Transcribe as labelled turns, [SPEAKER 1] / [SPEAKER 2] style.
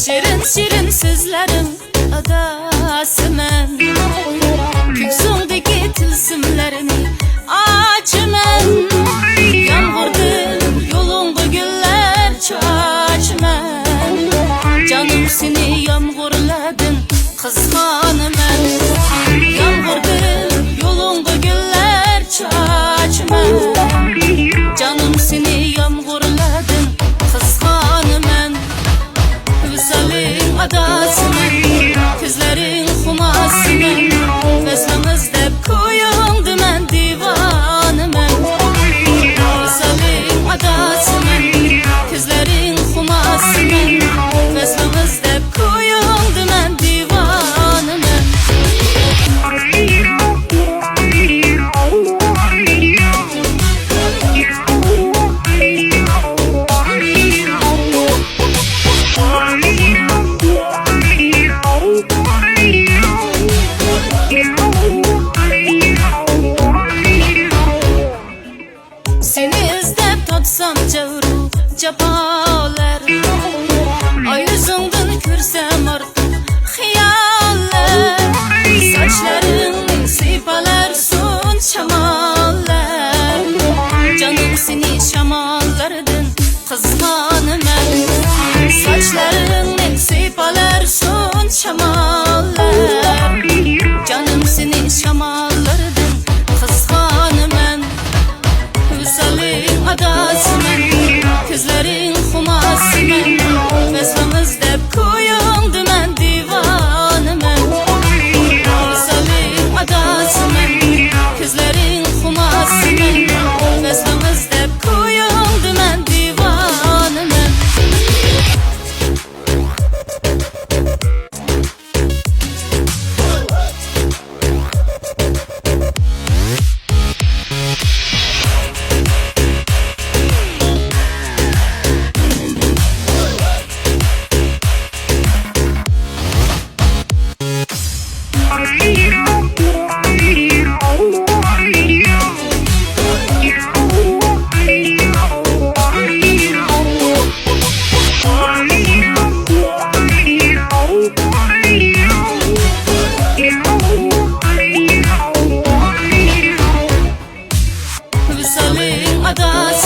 [SPEAKER 1] Şirin şirin sözlerim adasımen, Köksündeki tılsımlarını açımen. Yağmurdan yolunda güller çaçmen, Canım seni yağmurladın kızgınımen. Yağmurdan yolunda güller çaçmen, Canım seni yağmurladın kızgınımen. Vüsalin adasımen, Kızların xumasımen, Veslamız dep koyundu men divanımen. Vüsalin adasımen, Kızların xumasımen, Veslamız dep koyundu men divanımen. Seni izlep tapsam cevru cepalar, Ay yüzünden kürsem artık hiyaller. Saçların sipalar son şamallar, Canım seni şamallardan kızgınımen. Saçların sipalar son şamallar, Canım seni şamallardan kızgınımen. Vüsalin adasımen, Kızların xumasımen, Veslamız dep koyundu men divanımen. Vüsalin adasımen, Kızların xumasımen, Veslamız dep koyundu men divanımen. Vüsalin adasımen,